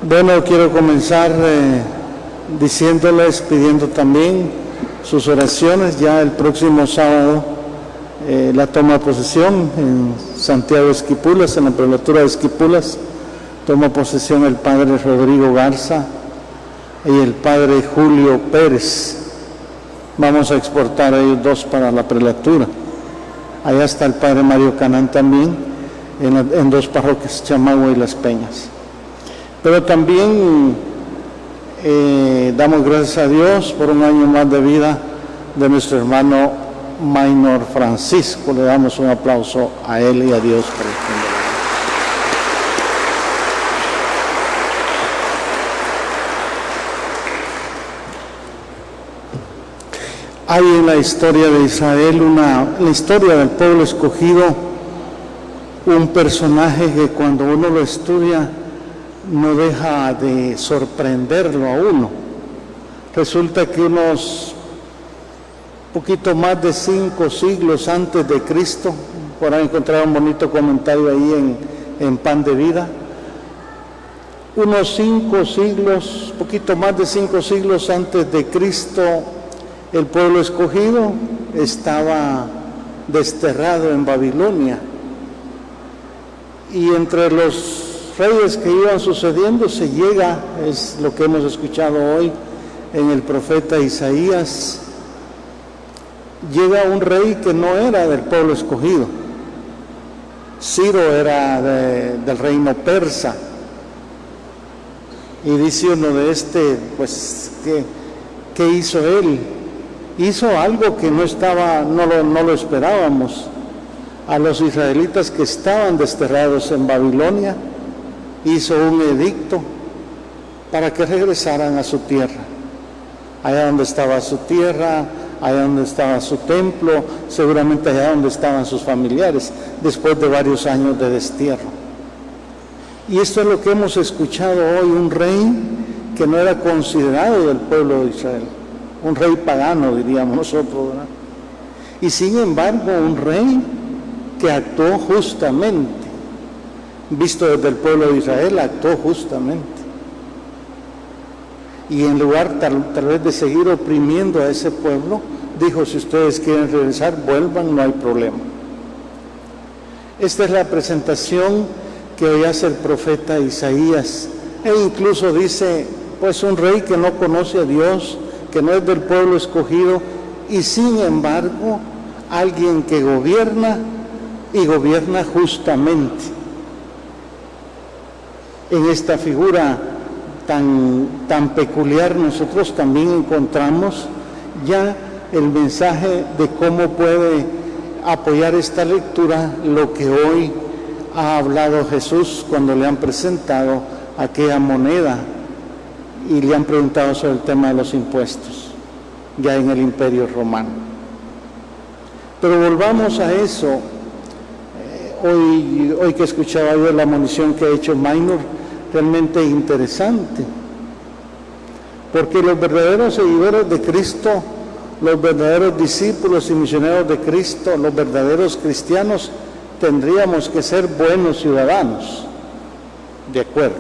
Bueno, quiero comenzar diciéndoles, pidiendo también sus oraciones. Ya el próximo sábado la toma de posesión en Santiago de Esquipulas, en la prelatura de Esquipulas, toma posesión el padre Rodrigo Garza y el padre Julio Pérez. Vamos a exportar a ellos dos para la prelatura. Allá está el padre Mario Canán también, en dos parroquias, Chamagua y Las Peñas. Pero también damos gracias a Dios por un año más de vida de nuestro hermano Maynor Francisco. Le damos un aplauso a él y a Dios por esto. Hay en la historia de Israel, la historia del pueblo escogido, un personaje que cuando uno lo estudia no deja de sorprenderlo a uno. Resulta que unos poquito más de 5 siglos antes de Cristo, por ahí encontrar un bonito comentario ahí en Pan de Vida, unos 5 siglos, poquito más de 5 siglos antes de Cristo, el pueblo escogido estaba desterrado en Babilonia, y entre los reyes que iban sucediendo se llega, es lo que hemos escuchado hoy en el profeta Isaías, llega un rey que no era del pueblo escogido. Ciro era del reino persa, y dice uno de pues, ¿qué hizo él? Hizo algo que no lo esperábamos. A los israelitas que estaban desterrados en Babilonia, hizo un edicto para que regresaran a su tierra, allá donde estaba su tierra, allá donde estaba su templo, seguramente allá donde estaban sus familiares, después de varios años de destierro. Y esto es lo que hemos escuchado hoy, un rey que no era considerado del pueblo de Israel, un rey pagano, diríamos nosotros, ¿verdad? Y sin embargo, un rey que actuó justamente, visto desde el pueblo de Israel, actuó justamente. Y en lugar tal vez de seguir oprimiendo a ese pueblo, dijo: si ustedes quieren regresar, vuelvan, no hay problema. Esta es la presentación que hoy hace el profeta Isaías, e incluso dice, pues un rey que no conoce a Dios, que no es del pueblo escogido, y sin embargo, alguien que gobierna, y gobierna justamente. En esta figura tan peculiar nosotros también encontramos ya el mensaje de cómo puede apoyar esta lectura lo que hoy ha hablado Jesús cuando le han presentado aquella moneda y le han preguntado sobre el tema de los impuestos, ya en el Imperio Romano. Pero volvamos a eso. Hoy que escuchaba yo la admonición que ha hecho Maynor, realmente interesante, porque los verdaderos seguidores de Cristo, los verdaderos discípulos y misioneros de Cristo, los verdaderos cristianos, tendríamos que ser buenos ciudadanos. De acuerdo,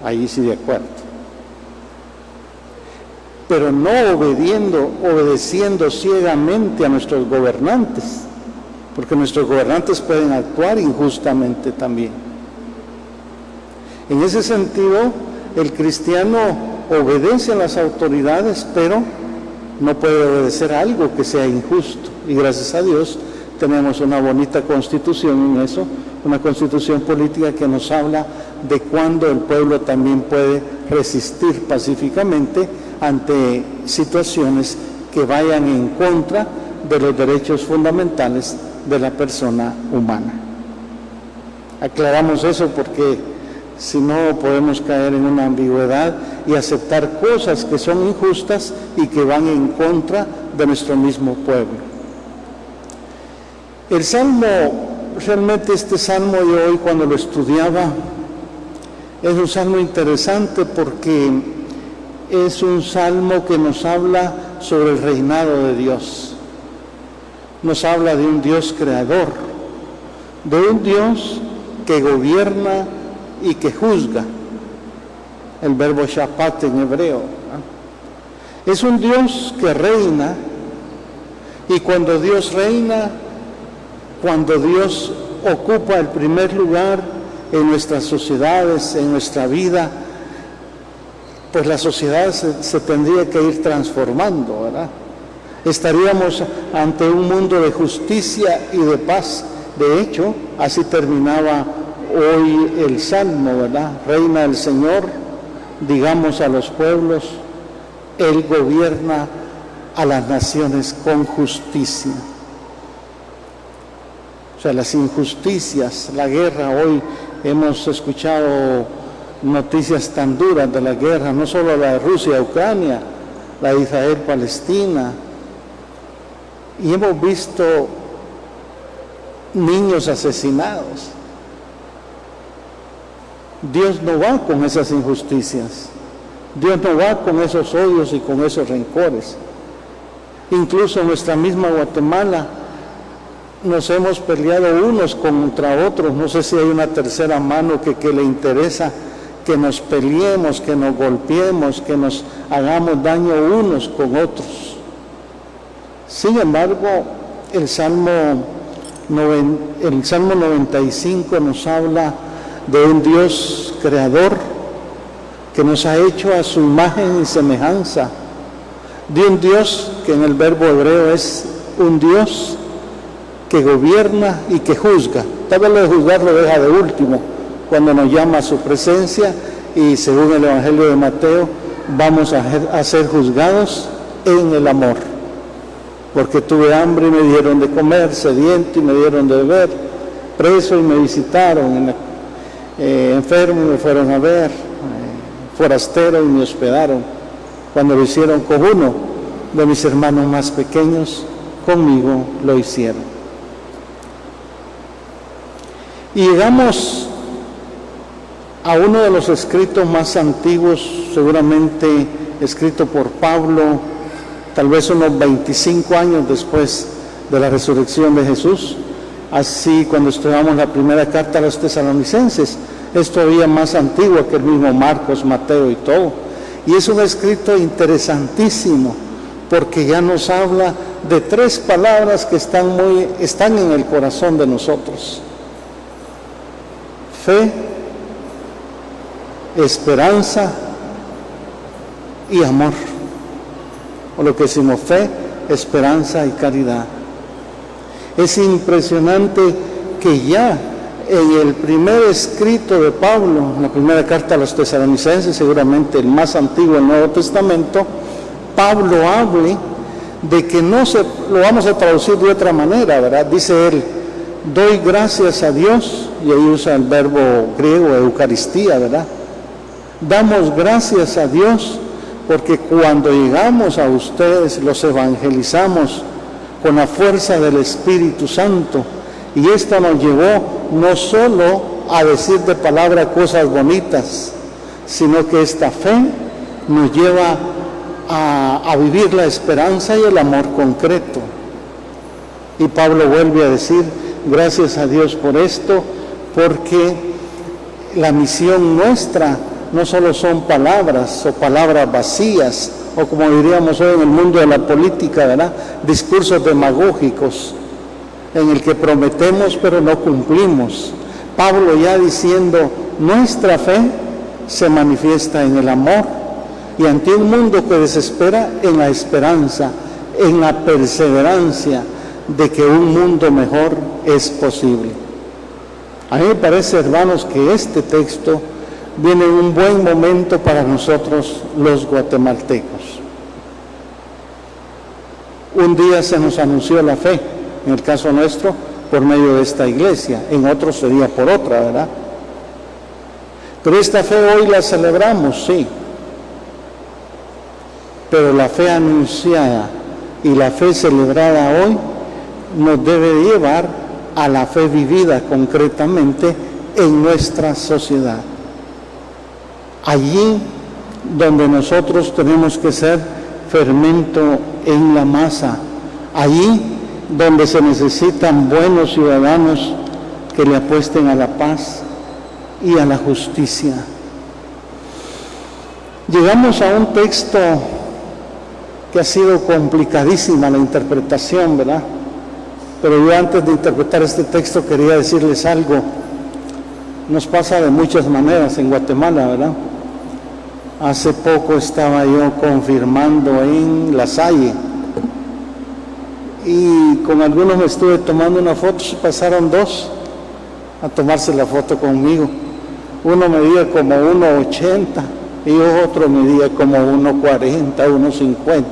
ahí sí de acuerdo, pero no obedeciendo ciegamente a nuestros gobernantes, porque nuestros gobernantes pueden actuar injustamente también. En ese sentido, el cristiano obedece a las autoridades, pero no puede obedecer a algo que sea injusto. Y gracias a Dios tenemos una bonita constitución en eso, una constitución política que nos habla de cuándo el pueblo también puede resistir pacíficamente ante situaciones que vayan en contra de los derechos fundamentales de la persona humana. Aclaramos eso porque si no podemos caer en una ambigüedad y aceptar cosas que son injustas y que van en contra de nuestro mismo pueblo. El Salmo, realmente este Salmo yo hoy cuando lo estudiaba, es un Salmo interesante porque es un Salmo que nos habla sobre el reinado de Dios. Nos habla de un Dios creador, de un Dios que gobierna y que juzga. el verbo shapat en hebreo. Es un Dios que reina, y cuando Dios reina, cuando Dios ocupa el primer lugar en nuestras sociedades, en nuestra vida, pues la sociedad se tendría que ir transformando, ¿verdad? Estaríamos ante un mundo de justicia y de paz. De hecho, así terminaba hoy el Salmo, ¿verdad? Reina el Señor, digamos a los pueblos, Él gobierna a las naciones con justicia. O sea, las injusticias, la guerra, hoy hemos escuchado noticias tan duras de la guerra, no solo la de Rusia-Ucrania, la de Israel-Palestina, y hemos visto niños asesinados. Dios no va con esas injusticias, Dios no va con esos odios y con esos rencores. Incluso en nuestra misma Guatemala nos hemos peleado unos contra otros. No sé si hay una tercera mano que le interesa que nos peleemos, que nos golpeemos, que nos hagamos daño unos con otros. Sin embargo, el Salmo 95 nos habla de un Dios creador que nos ha hecho a su imagen y semejanza, de un Dios que en el verbo hebreo es un Dios que gobierna y que juzga. Tal vez lo de juzgar lo deja de último, cuando nos llama a su presencia, y según el Evangelio de Mateo, vamos a ser juzgados en el amor. Porque tuve hambre y me dieron de comer, sediento y me dieron de beber, preso y me visitaron, enfermo y me fueron a ver, forastero y me hospedaron. Cuando lo hicieron con uno de mis hermanos más pequeños, conmigo lo hicieron. Y llegamos a uno de los escritos más antiguos, seguramente escrito por Pablo, tal vez unos 25 años después de la resurrección de Jesús. Así, cuando estudiamos la primera carta a los tesalonicenses, es todavía más antiguo que el mismo Marcos, Mateo y todo. Y es un escrito interesantísimo, porque ya nos habla de tres palabras que están en el corazón de nosotros: fe, esperanza y amor. O lo que decimos, fe, esperanza y caridad. Es impresionante que ya en el primer escrito de Pablo, en la primera carta a los tesalonicenses, seguramente el más antiguo del Nuevo Testamento, Pablo hable de que lo vamos a traducir de otra manera, ¿verdad? Dice él: doy gracias a Dios, y ahí usa el verbo griego Eucaristía, ¿verdad? Damos gracias a Dios porque cuando llegamos a ustedes los evangelizamos con la fuerza del Espíritu Santo, y esto nos llevó no solo a decir de palabra cosas bonitas, sino que esta fe nos lleva a vivir la esperanza y el amor concreto. Y Pablo vuelve a decir: gracias a Dios por esto, porque la misión nuestra no solo son palabras o palabras vacías, o como diríamos hoy en el mundo de la política, ¿verdad?, discursos demagógicos en el que prometemos pero no cumplimos. Pablo ya diciendo: nuestra fe se manifiesta en el amor, y ante un mundo que desespera, en la esperanza, en la perseverancia de que un mundo mejor es posible. A mí me parece, hermanos, que este texto viene en un buen momento para nosotros los guatemaltecos. Un día se nos anunció la fe, en el caso nuestro, por medio de esta iglesia, en otros sería por otra, ¿verdad? Pero esta fe hoy la celebramos, sí. Pero la fe anunciada y la fe celebrada hoy nos debe llevar a la fe vivida concretamente en nuestra sociedad. Allí donde nosotros tenemos que ser fermento en la masa, allí donde se necesitan buenos ciudadanos que le apuesten a la paz y a la justicia. Llegamos a un texto que ha sido complicadísima la interpretación, ¿verdad? Pero yo antes de interpretar este texto quería decirles algo. Nos pasa de muchas maneras en Guatemala, ¿verdad? Hace poco estaba yo confirmando en La Salle y con algunos me estuve tomando una foto, pasaron dos a tomarse la foto conmigo. Uno medía como 1,80 y otro medía como 1,40, 1,50.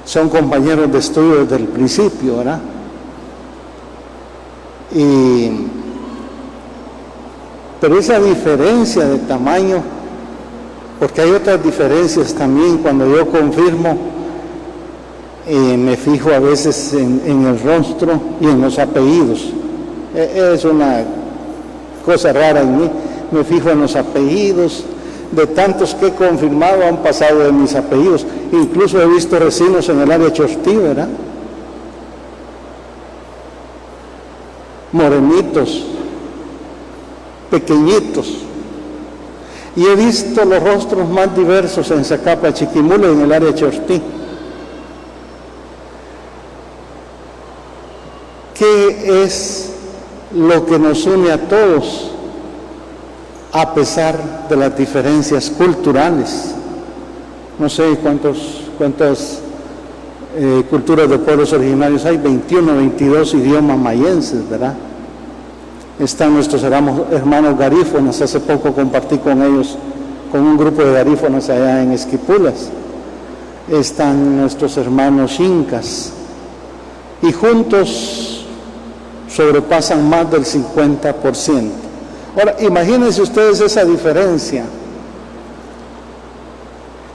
Son compañeros de estudio desde el principio, ¿verdad? Pero esa diferencia de tamaño, porque hay otras diferencias también, cuando yo confirmo, me fijo a veces en el rostro y en los apellidos. Es una cosa rara en mí, me fijo en los apellidos. De tantos que he confirmado han pasado de mis apellidos. Incluso he visto vecinos en el área Chortí, ¿verdad? Morenitos, pequeñitos. Y he visto los rostros más diversos en Zacapa, Chiquimula y en el área Chortí. ¿Qué es lo que nos une a todos? A pesar de las diferencias culturales. No sé cuántas culturas de pueblos originarios hay, 21, 22 idiomas mayenses, ¿verdad? Están nuestros hermanos garífonas, hace poco compartí con ellos, con un grupo de garífonas allá en Esquipulas. Están nuestros hermanos incas, y juntos sobrepasan más del 50%. Ahora, imagínense ustedes esa diferencia.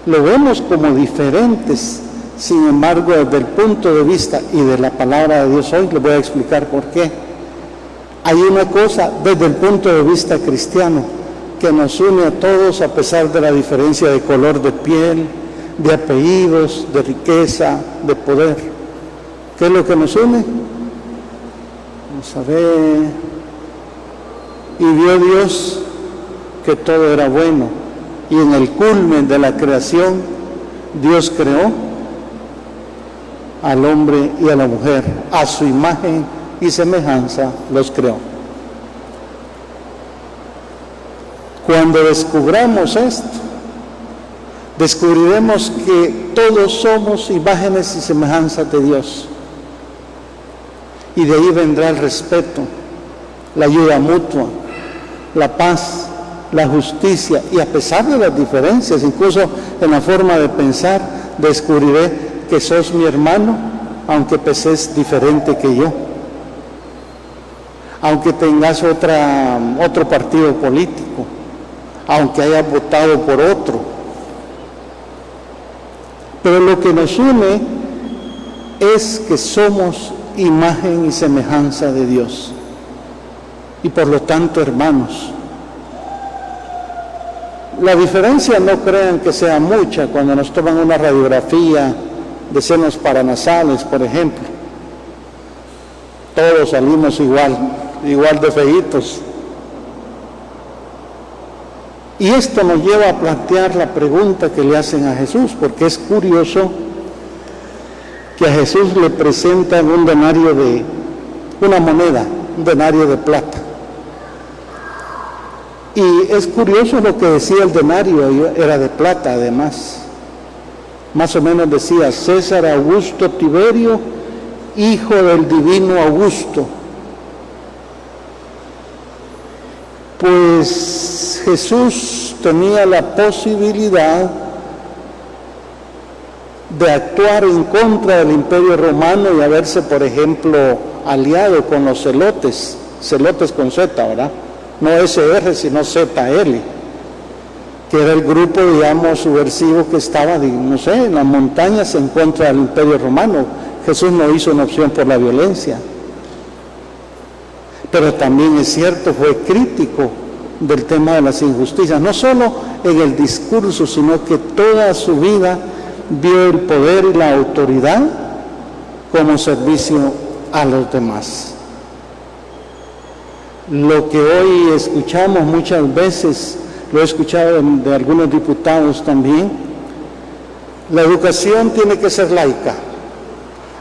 Lo vemos como diferentes, sin embargo, desde el punto de vista y de la palabra de Dios hoy, les voy a explicar por qué. Hay una cosa, desde el punto de vista cristiano, que nos une a todos a pesar de la diferencia de color de piel, de apellidos, de riqueza, de poder. ¿Qué es lo que nos une? Vamos a ver. Y vio Dios que todo era bueno, y en el culmen de la creación Dios creó al hombre y a la mujer, a su imagen y semejanza los creó. Cuando descubramos esto, descubriremos que todos somos imágenes y semejanzas de Dios, y de ahí vendrá el respeto, la ayuda mutua, la paz, la justicia, y a pesar de las diferencias, incluso en la forma de pensar, descubriré que sos mi hermano, aunque penses diferente que yo, aunque tengas otro partido político, aunque hayas votado por otro. Pero lo que nos une es que somos imagen y semejanza de Dios, y por lo tanto hermanos. La diferencia no crean que sea mucha cuando nos toman una radiografía de senos paranasales, por ejemplo. Todos salimos igual de feitos. Y esto nos lleva a plantear la pregunta que le hacen a Jesús, porque es curioso que a Jesús le presentan un denario una moneda, un denario de plata. Y es curioso lo que decía el denario, era de plata además. Más o menos decía: César Augusto Tiberio, hijo del divino Augusto. Pues Jesús tenía la posibilidad de actuar en contra del Imperio Romano y haberse, por ejemplo, aliado con los celotes con Z, ¿verdad? No SR, sino ZL, que era el grupo, digamos, subversivo que estaba, no sé, en las montañas en contra del Imperio Romano. Jesús no hizo una opción por la violencia. Pero también es cierto, fue crítico del tema de las injusticias, no solo en el discurso, sino que toda su vida vio el poder y la autoridad como servicio a los demás. lo que hoy escuchamos muchas veces, lo he escuchado de algunos diputados también, la educación tiene que ser laica.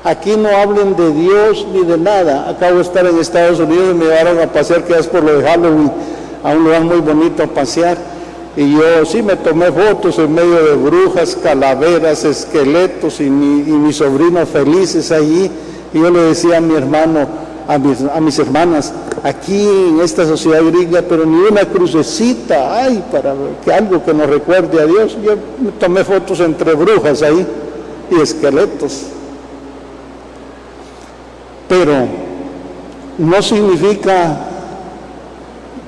Aquí no hablen de Dios ni de nada. Acabo de estar en Estados Unidos y me llevaron a pasear, que es por lo de Halloween, a un lugar muy bonito a pasear. Y yo sí me tomé fotos en medio de brujas, calaveras, esqueletos y mis sobrinos felices allí. Y yo le decía a mi hermano, a mis hermanas, aquí en esta sociedad gringa, pero ni una crucecita hay para que algo que nos recuerde a Dios. Yo me tomé fotos entre brujas ahí y esqueletos. Pero no significa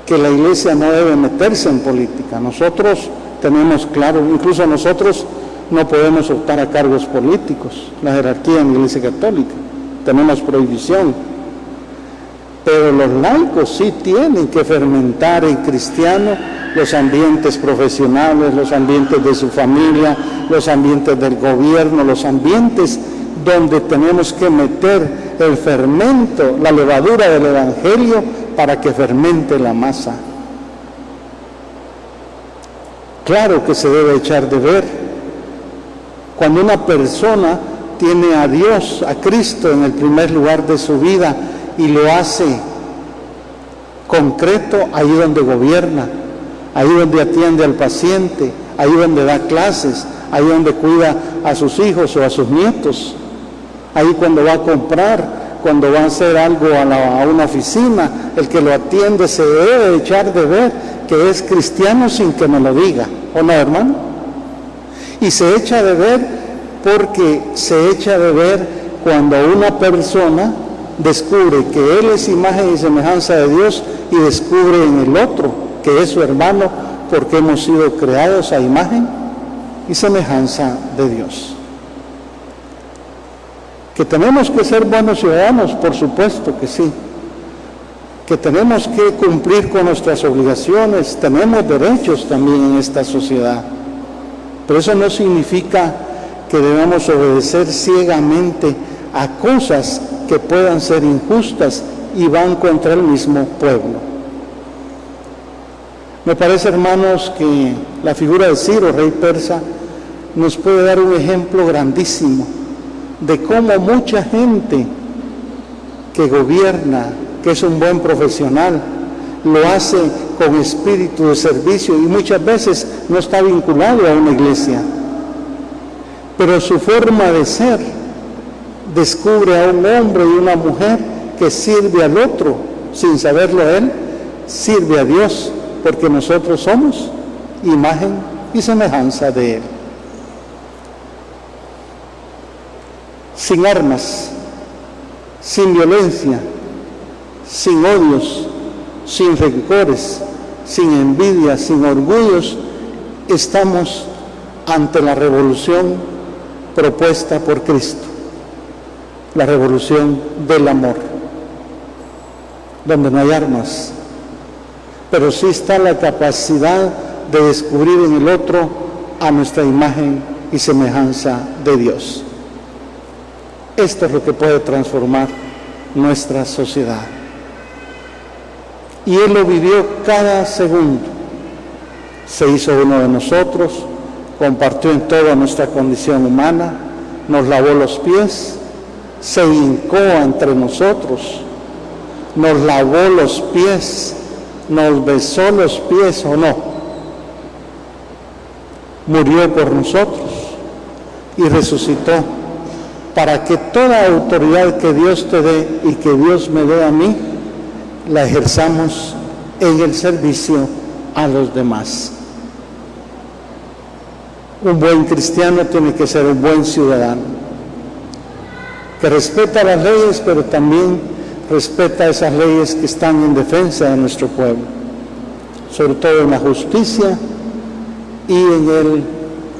que la iglesia no debe meterse en política. Nosotros tenemos claro, incluso nosotros no podemos optar a cargos políticos, la jerarquía en la Iglesia Católica, tenemos prohibición. Pero los laicos sí tienen que fermentar en cristiano los ambientes profesionales, los ambientes de su familia, los ambientes del gobierno, los ambientes donde tenemos que meter el fermento, la levadura del Evangelio para que fermente la masa. Claro que se debe echar de ver. Cuando una persona tiene a Dios, a Cristo en el primer lugar de su vida y lo hace concreto, ahí donde gobierna, ahí donde atiende al paciente, ahí donde da clases, ahí donde cuida a sus hijos o a sus nietos, ahí cuando va a comprar, cuando va a hacer algo a una oficina, el que lo atiende se debe echar de ver que es cristiano sin que me lo diga, ¿o no, hermano? Y se echa de ver porque se echa de ver cuando una persona descubre que él es imagen y semejanza de Dios y descubre en el otro que es su hermano, porque hemos sido creados a imagen y semejanza de Dios. Que tenemos que ser buenos ciudadanos, por supuesto que sí. Que tenemos que cumplir con nuestras obligaciones, tenemos derechos también en esta sociedad. Pero eso no significa que debamos obedecer ciegamente a cosas que puedan ser injustas y van contra el mismo pueblo. Me parece, hermanos, que la figura de Ciro, rey persa, nos puede dar un ejemplo grandísimo de cómo mucha gente que gobierna, que es un buen profesional, lo hace con espíritu de servicio y muchas veces no está vinculado a una iglesia. Pero su forma de ser descubre a un hombre y una mujer que sirve al otro, sin saberlo él, sirve a Dios, porque nosotros somos imagen y semejanza de Él. Sin armas, sin violencia, sin odios, sin rencores, sin envidia, sin orgullos, estamos ante la revolución propuesta por Cristo, la revolución del amor, donde no hay armas, pero sí está la capacidad de descubrir en el otro a nuestra imagen y semejanza de Dios. Esto es lo que puede transformar nuestra sociedad. Y Él lo vivió cada segundo. Se hizo uno de nosotros, compartió en toda nuestra condición humana, nos lavó los pies, se hincó entre nosotros, nos lavó los pies, nos besó los pies o no, murió por nosotros y resucitó para que toda autoridad que Dios te dé y que Dios me dé a mí, la ejerzamos en el servicio a los demás. Un buen cristiano tiene que ser un buen ciudadano, que respeta las leyes, pero también respeta esas leyes que están en defensa de nuestro pueblo, sobre todo en la justicia y en el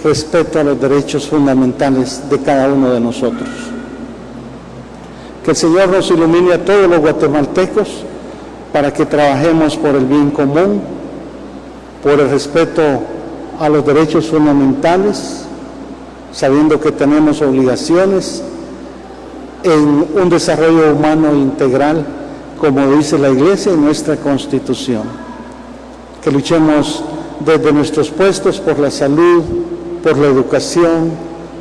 respeto a los derechos fundamentales de cada uno de nosotros. Que el Señor nos ilumine a todos los guatemaltecos para que trabajemos por el bien común, por el respeto a los derechos fundamentales, sabiendo que tenemos obligaciones en un desarrollo humano integral como dice la Iglesia en nuestra Constitución. Que luchemos desde nuestros puestos por la salud, por la educación,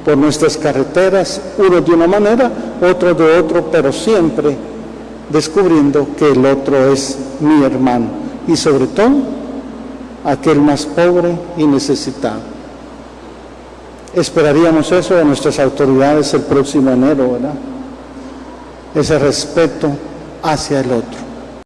por nuestras carreteras, unos de una manera, otros de otro, pero siempre descubriendo que el otro es mi hermano y sobre todo aquel más pobre y necesitado. Esperaríamos eso de nuestras autoridades el próximo enero, ¿verdad? Ese respeto hacia el otro.